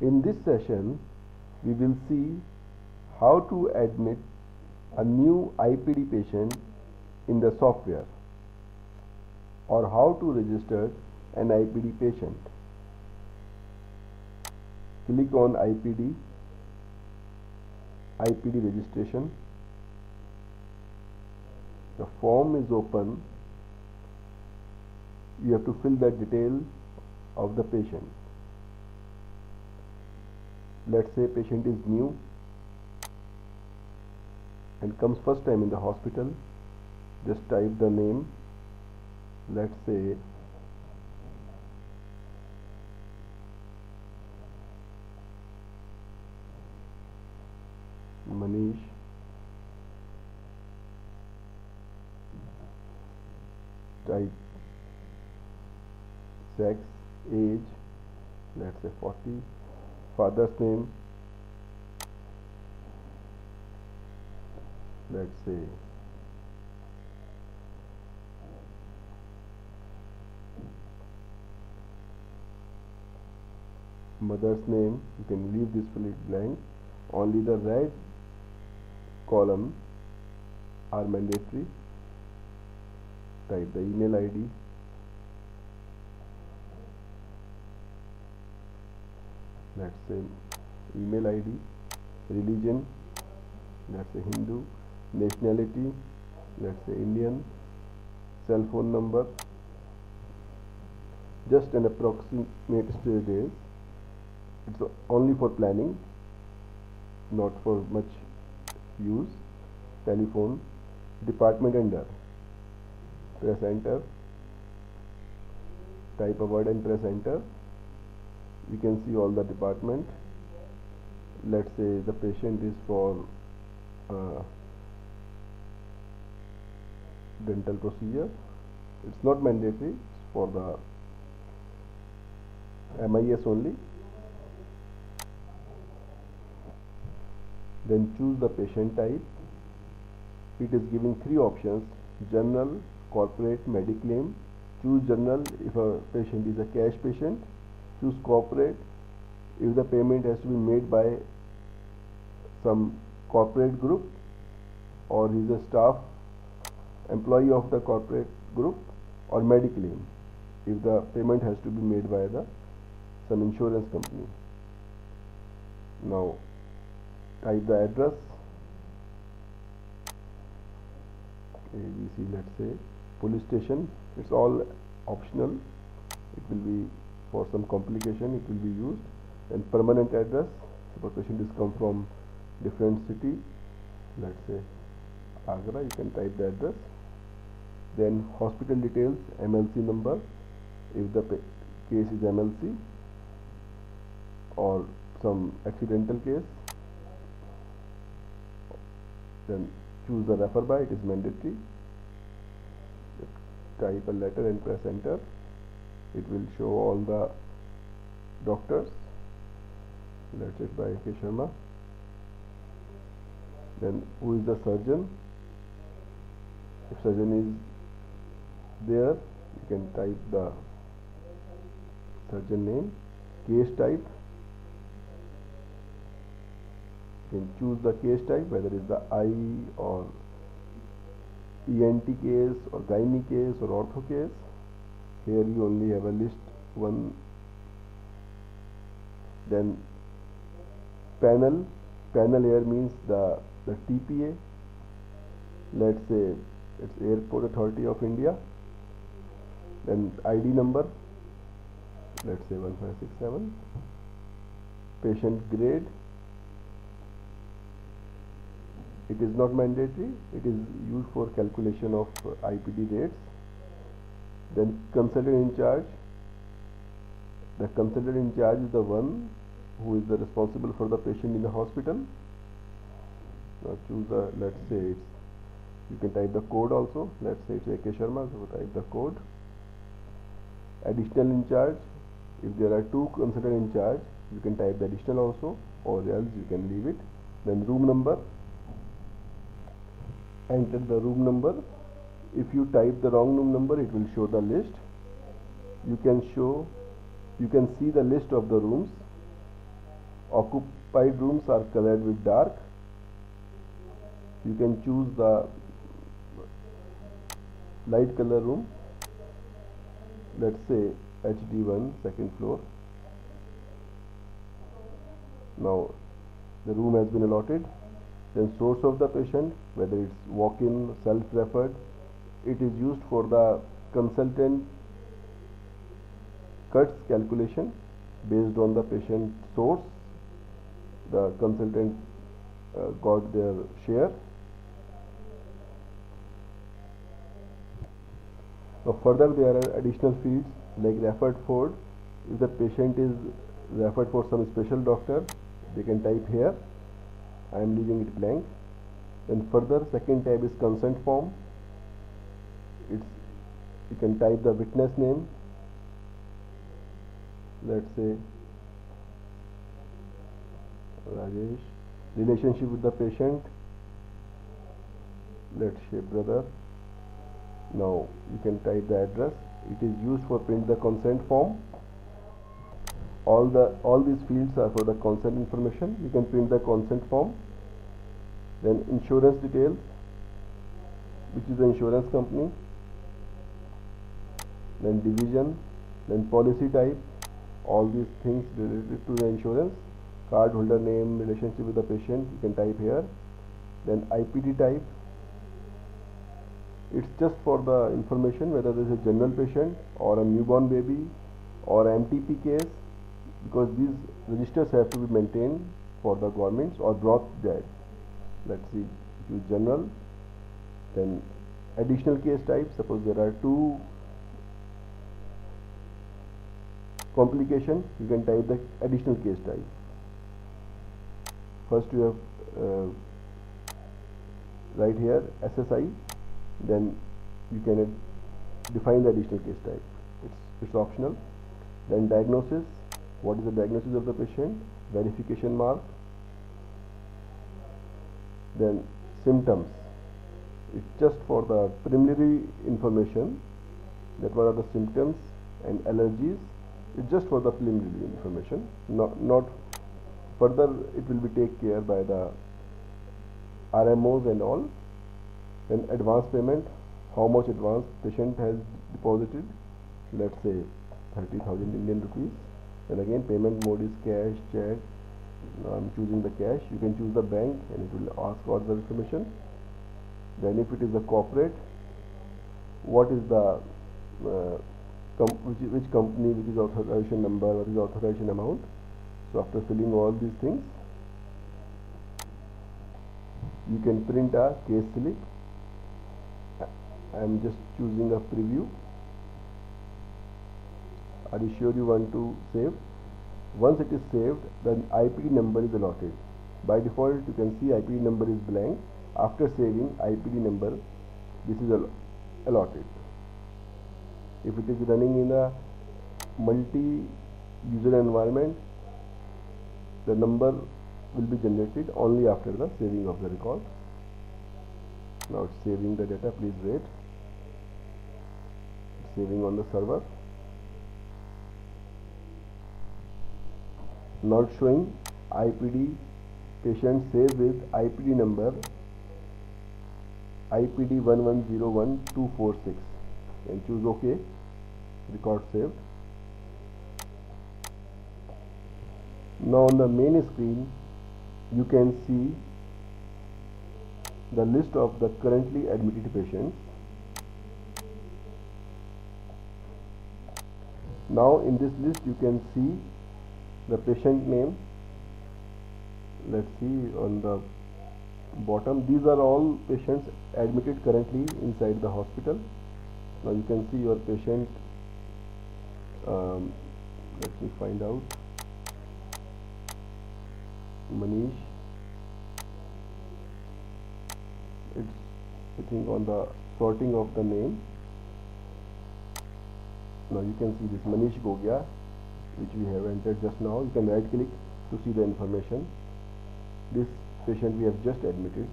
In this session, we will see how to admit a new IPD patient in the software or how to register an IPD patient. Click on IPD registration. The form is open. You have to fill the details of the patient. Let's say patient is new and comes first time in the hospital. Just type the name. Let's say Manish. Type sex, age, let's say 40. Father's name, let's say mother's name. You can leave this field blank. Only the red column are mandatory. Type the email ID. Let's say email ID, religion, let's say Hindu, nationality, let's say Indian, cell phone number, just an approximate stay days. It's only for planning, not for much use. Telephone, department under, press enter, type a word and press enter. You can see all the department. Let's say the patient is for dental procedure. It's not mandatory, it's for the MIS only. Then choose the patient type. It is giving three options: general, corporate, mediclaim. Choose general if a patient is a cash patient. Choose corporate if the payment has to be made by some corporate group or he is a staff employee of the corporate group, or mediclaim if the payment has to be made by some insurance company. Now type the address. ABC, let's say police station. It's all optional. It will be for some complication, it will be used. And permanent address, suppose patient is come from different city, let's say Agra, you can type the address. Then hospital details, MLC number if the case is MLC or some accidental case. Then choose the refer by, it is mandatory. Type a letter and press enter. It will show all the doctors. Let's say by K. Sharma. Then who is the surgeon? If surgeon is there, you can type the surgeon name. Case type. You can choose the case type, whether it is the eye or ENT case or gynae case or ortho case. Here you only have a list one. Then panel here means the TPA. Let's say it's Airport Authority of India. Then ID number, let's say 1567. Patient grade, it is not mandatory, it is used for calculation of IPD rates. Then consultant in charge. The consultant in charge is the one who is the responsible for the patient in the hospital. Now choose let's say it's, you can type the code also. Let's say it's A.K. Sharma, so type the code. Additional in charge, if there are two consultants in charge, you can type the additional also, or else you can leave it. Then room number, enter the room number. If you type the wrong room number, it will show the list. You can see the list of the rooms. Occupied rooms are colored with dark. You can choose the light color room, let's say HD1 second floor. Now the room has been allotted. Then source of the patient, whether it's walk-in, self-referred, it is used for the consultant cuts calculation based on the patient source. The consultant got their share. Now further there are additional fields like referred for. If the patient is referred for some special doctor, they can type here. I am leaving it blank. Then further second tab is consent form. You can type the witness name, let's say Rajesh. Relationship with the patient, let's say brother. Now you can type the address. It is used for print the consent form. All these fields are for the consent information. You can print the consent form. Then insurance details, which is the insurance company. Then division, then policy type, all these things related to the insurance. Card holder name, relationship with the patient, you can type here. Then IPD type, it's just for the information whether there is a general patient or a newborn baby or MTP case, because these registers have to be maintained for the governments, or brought dead. Let's see, choose general. Then additional case type, suppose there are two complications, you can type the additional case type. First you have right here SSI, then you can define the additional case type. It's optional. Then diagnosis, what is the diagnosis of the patient, verification mark. Then symptoms, it's just for the preliminary information, that what are the symptoms, and allergies, it's just for the preliminary information, not further. It will be taken care by the RMOs and all. Then advance payment, how much advance patient has deposited, let's say 30,000 Indian rupees. And again payment mode is cash, check. Now I'm choosing the cash. You can choose the bank and it will ask for the information. Then if it is a corporate, what is the which company, which is authorization number, what is authorization amount. So after filling all these things, you can print a case slip. I am just choosing a preview. Are you sure you want to save? Once it is saved, then IPD number is allotted. By default, you can see IPD number is blank. After saving, IPD number, this is allotted. If it is running in a multi-user environment, the number will be generated only after the saving of the record. Now it's saving the data, please wait. It's saving on the server. Now it's showing IPD patient saved with IPD number IPD 1101246, and choose OK. Record saved. Now on the main screen you can see the list of the currently admitted patients. Now in this list you can see the patient name. Let's see on the bottom, these are all patients admitted currently inside the hospital. Now you can see your patient, let me find out, Manish. It's, I think, on the sorting of the name. Now you can see this Manish Gogia, which we have entered just now. You can right click to see the information. This patient we have just admitted.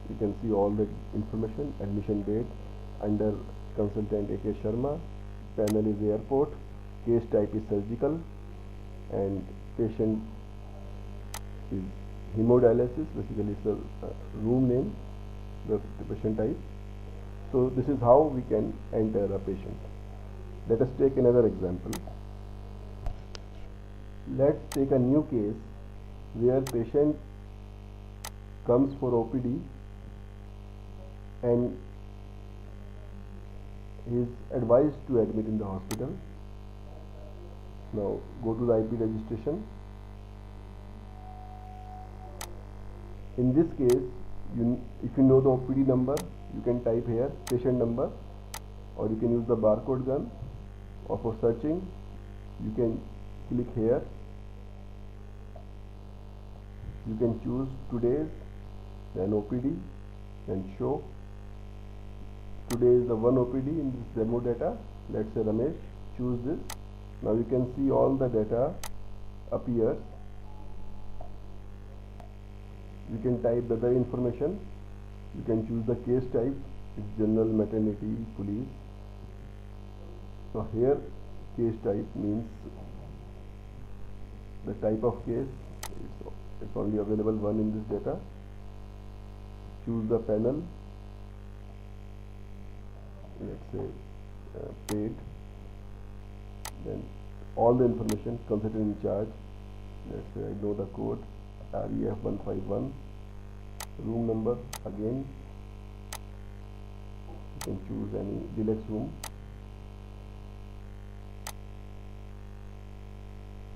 You can see all the information, admission date, under consultant AK Sharma, panel is airport, case type is surgical, and patient is hemodialysis. Basically it's the room name, the patient type. So this is how we can enter a patient. Let us take another example. Let's take a new case where patient comes for OPD and he is advised to admit in the hospital. Now go to the IP registration. In this case, if you know the OPD number, you can type here patient number, or you can use the barcode gun, or for searching you can click here. You can choose today's, then OPD, then show. Today is the one OPD in this demo data. Let's say Ramesh. Choose this. Now you can see all the data appears. You can type the other information. You can choose the case type. It's general, maternity, police. So here case type means the type of case. It's only available one in this data. Choose the panel. Let's say paid. Then all the information, consultant in charge. Let's say I know the code REF 151. Room number again. You can choose any deluxe room.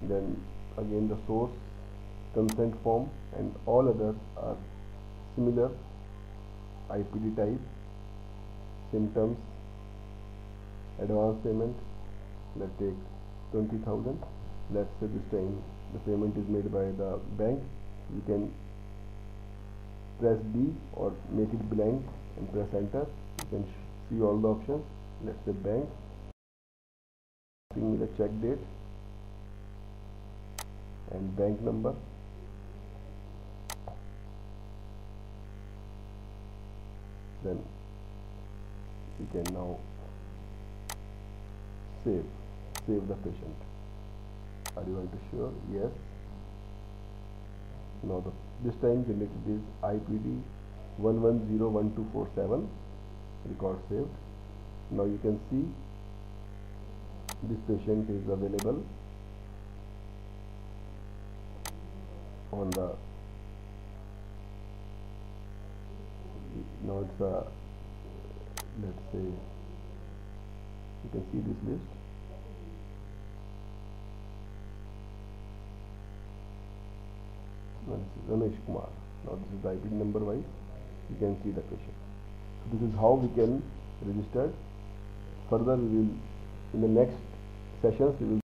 Then again the source, consent form, and all others are similar. IPD type, symptoms, advance payment. Let's take 20,000. Let's say this time the payment is made by the bank. You can press D or make it blank and press enter. You can see all the options. Let's say bank. Giving me the check date and bank number. Then we can now save the patient. Are you going to sure? Yes. Now this time generated is IPD 1101247. Record saved. Now you can see this patient is available on the, now it's a, let's say you can see this list. Now this is Ramesh Kumar. Now this is the IP number wise. You can see the patient. So this is how we can register. Further we will, in the next sessions we will